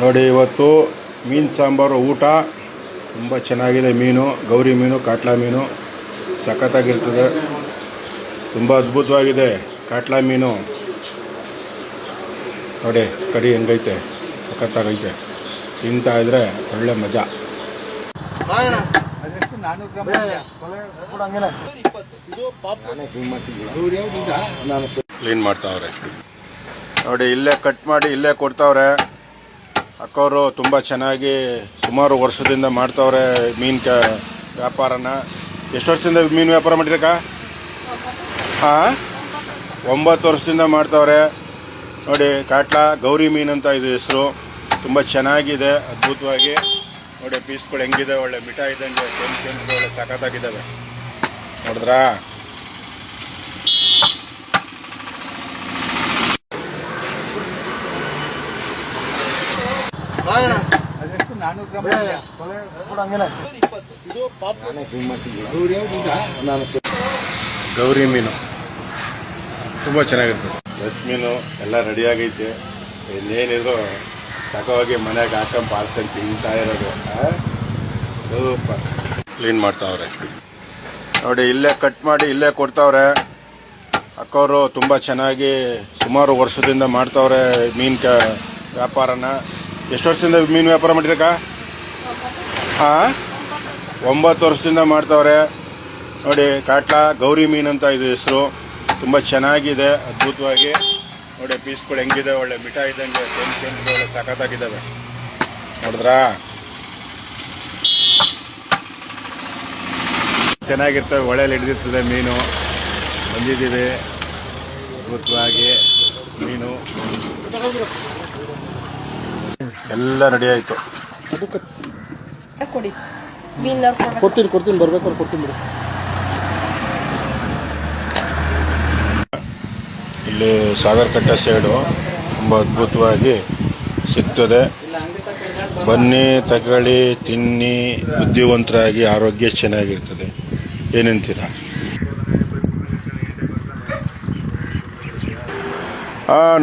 ನೋಡಿ ಇವತ್ತು ಮೀನು ಸಾಂಬಾರು ಊಟ ತುಂಬ ಚೆನ್ನಾಗಿದೆ. ಮೀನು ಗೌರಿ ಮೀನು, ಕಾಟ್ಲಾ ಮೀನು ಸಖತ್ತಾಗಿರ್ತದೆ. ತುಂಬ ಅದ್ಭುತವಾಗಿದೆ ಕಾಟ್ಲಾ ಮೀನು. ನೋಡಿ ಕಡಿ ಹೆಂಗೈತೆ, ಸಖತ್ತಾಗೈತೆ. ತಿಂತಾ ಇದ್ರೆ ಒಳ್ಳೆ ಮಜಾ. ಕ್ಲೀನ್ ಮಾಡ್ತಾವ್ರೆ ನೋಡಿ, ಇಲ್ಲೇ ಕಟ್ ಮಾಡಿ ಇಲ್ಲೇ ಕೊಡ್ತಾವ್ರೆ. ಅಕ್ಕವರು ತುಂಬ ಚೆನ್ನಾಗಿ ಸುಮಾರು ವರ್ಷದಿಂದ ಮಾಡ್ತಾವ್ರೆ ಮೀನು ವ್ಯಾಪಾರನ. ಎಷ್ಟು ವರ್ಷದಿಂದ ಮೀನು ವ್ಯಾಪಾರ ಮಾಡಿರಕ್ಕ? ಹಾಂ, 9 ವರ್ಷದಿಂದ ಮಾಡ್ತಾವ್ರೆ ನೋಡಿ. ಕಾಟ್ಲಾ ಗೌರಿ ಮೀನು ಅಂತ ಇದು ಹೆಸರು. ತುಂಬ ಚೆನ್ನಾಗಿದೆ, ಅದ್ಭುತವಾಗಿ ನೋಡಿ. ಪೀಸ್ಗಳು ಹೆಂಗಿದೆ, ಒಳ್ಳೆ ಮಿಠಾಯಿ ಇದ್ದಂಗೆ ಕೆಂಪು ಒಳ್ಳೆ ಸಖತ್ತಾಗಿದ್ದಾವೆ. ನೋಡಿದ್ರಾ? ಗೌರಿ ಮೀನು ತುಂಬ ಚೆನ್ನಾಗಿರ್ತದೆ. ಬಸ್ ಮೀನು ಎಲ್ಲ ರೆಡಿಯಾಗೈತೆ. ಇನ್ನೇನಿದ್ರು ತಗೋಗಿ ಮನೆಗೆ ಹಾಕೊಂಡು ಪಾರ್ಸ್ಕೊಂಡು ತಿಂತಾ ಇರೋದು. ಸೂಪರ್. ಕ್ಲೀನ್ ಮಾಡ್ತಾವ್ರೆ ನೋಡಿ, ಇಲ್ಲೇ ಕಟ್ ಮಾಡಿ ಇಲ್ಲೇ ಕೊಡ್ತಾವ್ರೆ. ಅಕ್ಕವರು ತುಂಬ ಚೆನ್ನಾಗಿ ಸುಮಾರು ವರ್ಷದಿಂದ ಮಾಡ್ತಾವ್ರೆ ಮೀನು ವ್ಯಾಪಾರನ. ಎಷ್ಟು ವರ್ಷದಿಂದ ಮೀನು ವ್ಯಾಪಾರ ಮಾಡಿರಕ್ಕ? ಹಾಂ, 9 ವರ್ಷದಿಂದ ಮಾಡ್ತಾವ್ರೆ ನೋಡಿ. ಕಾಟ್ಲಾ ಗೌರಿ ಮೀನು ಅಂತ ಇದು ಹೆಸರು. ತುಂಬ ಚೆನ್ನಾಗಿದೆ, ಅದ್ಭುತವಾಗಿ ನೋಡಿ. ಪೀಸ್ಗಳು ಹೆಂಗಿದೆ, ಒಳ್ಳೆ ಮಿಠಾಯಿ ಇದ್ದಂಗೆ ಕೆಂಪು ಒಳ್ಳೆ ಸಖತ್ತಾಗಿದ್ದಾವೆ. ನೋಡಿದ್ರಾ? ಚೆನ್ನಾಗಿರ್ತವೆ, ಹೊಳೆಯಲ್ಲಿ ಹಿಡಿದಿರ್ತದೆ ಮೀನು. ಬಂದಿದ್ದೀವಿ ಅದ್ಭುತವಾಗಿ. ಮೀನು ಎಲ್ಲ ರೆಡಿ ಆಯಿತು. ಕೊಡ್ತೀನಿ ಬರ್ಬೇಕಾದ್ರೆ ಕೊಡ್ತೀನಿ ಬಿಡಿ. ಇಲ್ಲಿ ಸಾಗರ ಕಟ್ಟೆ ಸೈಡು ತುಂಬ ಅದ್ಭುತವಾಗಿ ಸಿಗ್ತದೆ. ಬನ್ನಿ, ತಗೊಳ್ಳಿ, ತಿನ್ನಿ, ಬುದ್ಧಿವಂತರಾಗಿ ಆರೋಗ್ಯ ಚೆನ್ನಾಗಿರ್ತದೆ. ಏನಂತೀರಾ?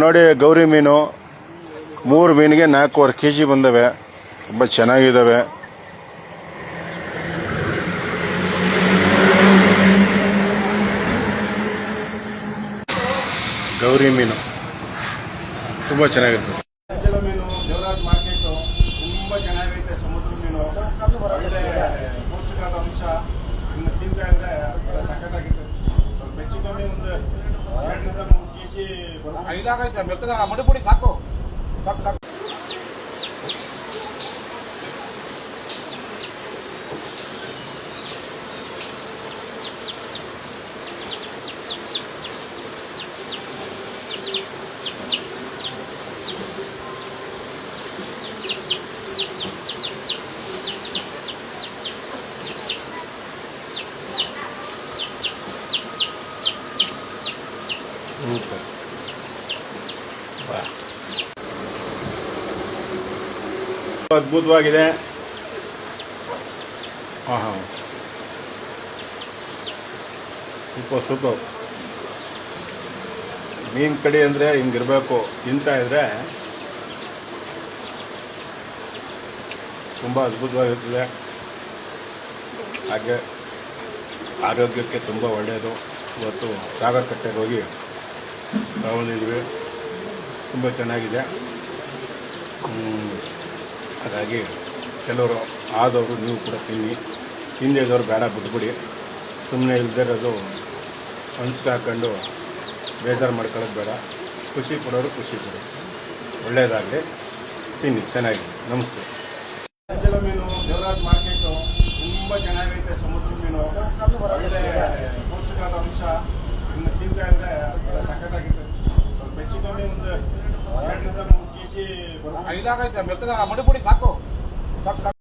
ನೋಡಿ ಗೌರಿ ಮೀನು 3 ಮೀನಿಗೆ 4.25 kg ಬಂದವೆ. ತುಂಬ ಚೆನ್ನಾಗಿದ್ದಾವೆ. ಗೌರಿ ಮೀನು ತುಂಬ ಚೆನ್ನಾಗಿರ್ತದೆ. ಮೀನು ದೇವರಾಜ್ ಮಾರ್ಕೆಟ್ ತುಂಬ ಚೆನ್ನಾಗೈತೆ. ಸಮುದ್ರ ಮೀನು ಒಳ್ಳೆ ಪೌಷ್ಟಿಕಾದ ಅಂಶ. ಇನ್ನು ತಿಂತಾ ಇದ್ರೆ ಒಳ್ಳೆ ಸಖತ್ತಾಗಿರ್ತದೆ. ಸ್ವಲ್ಪ ಹೆಚ್ಚು ಕಮ್ಮಿ ಒಂದು 2 ರಿಂದ 3 kg 5 ಆಗೈತೆ. ಮೆತ್ತಗ ಮಡಿಪುಡಿ ಸಾಕು ಸಾಕು. ಅದ್ಭುತವಾಗಿದೆ. ಸೂಪರ್. ಮೀನು ಕಡಿ ಅಂದರೆ ಹಿಂಗಿರ್ಬೇಕು. ತಿಂತಾ ಇದ್ರೆ ತುಂಬ ಅದ್ಭುತವಾಗಿರ್ತದೆ. ಹಾಗೆ ಆರೋಗ್ಯಕ್ಕೆ ತುಂಬ ಒಳ್ಳೆಯದು. ಇವತ್ತು ಸಾಗರ ಕಟ್ಟೆಗೆ ಹೋಗಿ ತಗೊಂಡಿದ್ವಿ. ತುಂಬ ಚೆನ್ನಾಗಿದೆ. ಹಾಗಾಗಿ ಕೆಲವರು ಆದವರು ನೀವು ಕೂಡ ತಿನ್ನಿ. ತಿಂದಿದ್ದವ್ರು ಬೇಡ ಬಿಟ್ಬಿಡಿ. ಸುಮ್ಮನೆ ಇಲ್ದಿರೋದು ಮನ್ಸಿಗೆ ಹಾಕ್ಕೊಂಡು ಬೇಜಾರು ಮಾಡ್ಕೊಳ್ಳೋದು ಬೇಡ. ಖುಷಿ ಪಡೋರು ಖುಷಿ ಪಡೋರು. ಒಳ್ಳೆಯದಾಗಲಿ, ತಿನ್ನಿ, ಚೆನ್ನಾಗಿದೆ. ನಮಸ್ತೆ. ಅಂಜಲ ಮೀನು ದೇವರಾಜ್ ಮಾರ್ಕೆಟು ತುಂಬ ಚೆನ್ನಾಗೈತೆ. ಸಮುದ್ರ ಮೀನು ಒಳ್ಳೆ ಪೌಷ್ಟಿಕಾದ ಅಂಶ. ಇನ್ನು ತಿಂತಾ ಇದ್ರೆ ಒಳ್ಳೆ ಸಖತ್ತಾಗಿರ್ತದೆ. ಸ್ವಲ್ಪ ಹೆಚ್ಚು ಕಮ್ಮಿ ಒಂದು 2 ರಿಂದ 3 kg 5 ಆಗೈತೆ. ಮೆತ್ತಗ ಮಡಿಪುಡಿ ಸಾಕು ಸಾಕು.